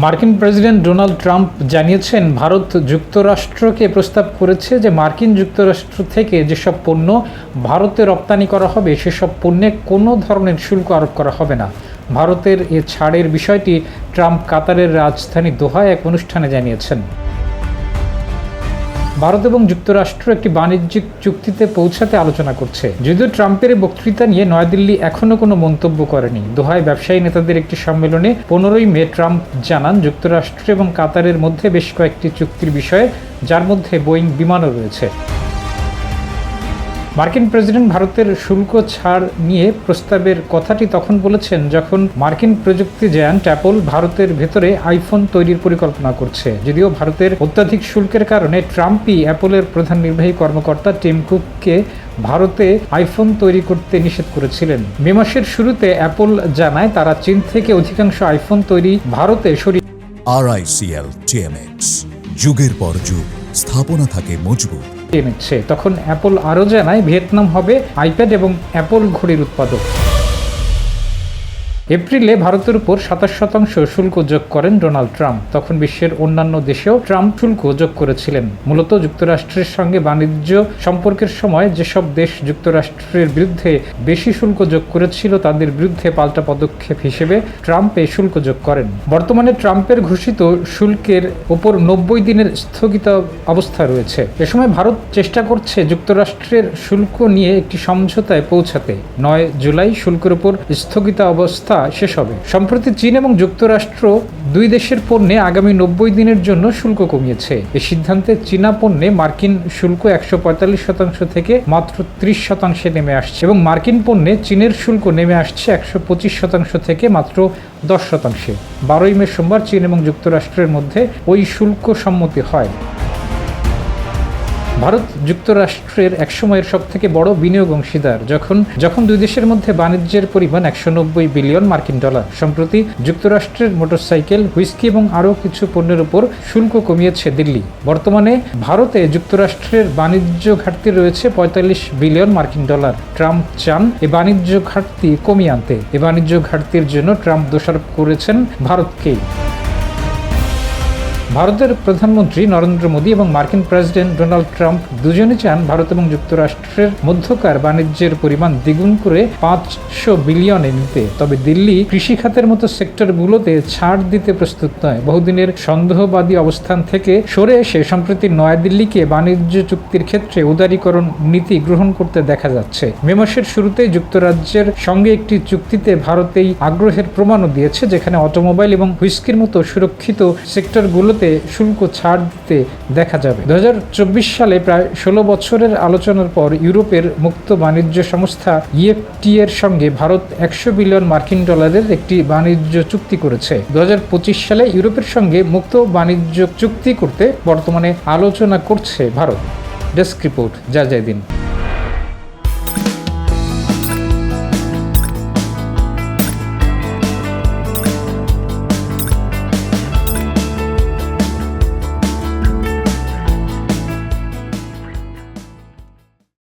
মার্কিন president Donald Trump জানিয়েছেন, ভারত যুক্তরাষ্ট্রকে প্রস্তাব করেছে যে মার্কিন যুক্তরাষ্ট্র থেকে যেসব পণ্য ভারতে রপ্তানি করা হবে সেসব পণ্যে কোনো ধরনের শুল্ক আরোপ করা হবে না। ভারতের এ ছাড়ের বিষয়টি ট্রাম্প কাতারের রাজধানী দোহায় এক অনুষ্ঠানে জানিয়েছেন। ভারত এবং যুক্তরাষ্ট্র একটি বাণিজ্যিক চুক্তিতে পৌঁছাতে আলোচনা করছে। যদিও ট্রাম্পের বক্তৃতা নিয়ে নয়াদিল্লি এখনও কোনো মন্তব্য করেনি। দোহায় ব্যবসায়ী নেতাদের একটি সম্মেলনে 15 মে ট্রাম্প জানান, যুক্তরাষ্ট্র এবং কাতারের মধ্যে বেশ কয়েকটি চুক্তির বিষয়ে, যার মধ্যে বোয়িং বিমানও রয়েছে। মার্কিন প্রেসিডেন্ট ভারতের শুল্ক ছাড় নিয়ে প্রস্তাবের কথাটি তখন বলেছেন যখন মার্কিন প্রযুক্তি জায়ান্ট অ্যাপল ভারতের ভেতরে আইফোন তৈরির পরিকল্পনা করছে। যদিও ভারতের অত্যাধিক শুল্কের কারণে ট্রাম্পই অ্যাপলের প্রধান নির্বাহী কর্মকর্তা টিম কুককে ভারতে আইফোন তৈরি করতে নিষেধ করেছিলেন। মে মাসের শুরুতে অ্যাপল জানায় তারা চীন থেকে অধিকাংশ আইফোন তৈরি ভারতে সরিয়ে RICL TMX, যুগের পর যুগ স্থাপনা থাকে মজবুত নিচ্ছে। তখন অ্যাপল আরও জানায় ভিয়েতনাম হবে আইপ্যাড এবং অ্যাপল ঘড়ির উৎপাদক। এপ্রিলে ভারতের উপর 27% শুল্ক যোগ করেন ডোনাল্ড ট্রাম্প। তখন বিশ্বের অন্যান্য দেশেও ট্রাম্প শুল্ক যোগ করেছিলেন। মূলত যুক্তরাষ্ট্রের সঙ্গে বাণিজ্য সম্পর্কের সময় যেসব দেশ যুক্তরাষ্ট্রের বিরুদ্ধে বেশি শুল্ক যোগ করেছিল তাদের বিরুদ্ধে পাল্টা পদক্ষেপ হিসেবে ট্রাম্প এই শুল্ক যোগ করেন। বর্তমানে ট্রাম্পের ঘোষিত শুল্কের ওপর 90 দিনের স্থগিত অবস্থা রয়েছে। এ সময় ভারত চেষ্টা করছে যুক্তরাষ্ট্রের শুল্ক নিয়ে একটি সমঝোতায় পৌঁছাতে। 9 জুলাই শুল্কের উপর স্থগিত অবস্থা শেষ হবে। সম্প্রতি চীন এবং যুক্তরাষ্ট্র দুই দেশের পণ্যে আগামী 90 দিনের জন্য শুল্ক কমিয়েছে। এই সিদ্ধান্তে চীনা পণ্যে মার্কিন শুল্ক 145% থেকে মাত্র 30% নেমে আসছে এবং মার্কিন পণ্যে চীনের শুল্ক নেমে আসছে 125% থেকে মাত্র 10%। 12 মে সোমবার চীন এবং যুক্তরাষ্ট্রের মধ্যে ওই শুল্ক সম্মতি হয়। ভারত যুক্তরাষ্ট্রের একসময়ের সবথেকে বড় বিনিয়োগ অংশীদার। যখন দুই দেশের মধ্যে বাণিজ্যের পরিমাণ 190 বিলিয়ন মার্কিন ডলার। সম্প্রতি যুক্তরাষ্ট্রের মোটরসাইকেল, হুইস্কি এবং আরও কিছু পণ্যের উপর শুল্ক কমিয়েছে দিল্লি। বর্তমানে ভারতে যুক্তরাষ্ট্রের বাণিজ্য ঘাটতি রয়েছে 45 বিলিয়ন মার্কিন ডলার। ট্রাম্প চান এই বাণিজ্য ঘাটতি কমিয়ে আনতে। এই বাণিজ্য ঘাটতির জন্য ট্রাম্প দোষারোপ করেছেন ভারতকেই। ভারতের প্রধানমন্ত্রী নরেন্দ্র মোদী এবং মার্কিন প্রেসিডেন্ট ডোনাল্ড ট্রাম্প দুজনই চান ভারত এবং যুক্তরাষ্ট্রের মধ্যকার বাণিজ্যের পরিমাণ দ্বিগুণ করে 500 বিলিয়নে নিতে। তবে দিল্লি কৃষি খাতের মতো সেক্টরগুলোতে ছাড় দিতে প্রস্তুত নয়। বহুদিনের সন্দেহবাদী অবস্থান থেকে সরে এসে সম্প্রতি নয়াদিল্লিকে বাণিজ্য চুক্তির ক্ষেত্রে উদারীকরণ নীতি গ্রহণ করতে দেখা যাচ্ছে। মে মাসের শুরুতেই যুক্তরাজ্যের সঙ্গে একটি চুক্তিতে ভারতেই আগ্রহের প্রমাণও দিয়েছে, যেখানে অটোমোবাইল এবং হুইস্কির মতো সুরক্ষিত সেক্টরগুলোতে শুল্ক ছাড় দিতে দেখা যাবে। 2024 সালে প্রায় 16 বছরের আলোচনার পর ইউরোপের মুক্ত বাণিজ্য সংস্থা EFTA এর সঙ্গে ভারত 100 বিলিয়ন মার্কিন ডলারের একটি বাণিজ্য চুক্তি করেছে। 2025 সালে ইউরোপের সঙ্গে মুক্ত বাণিজ্য চুক্তি করতে বর্তমানে আলোচনা করছে ভারত। ডেস্ক রিপোর্ট, জয় দিন।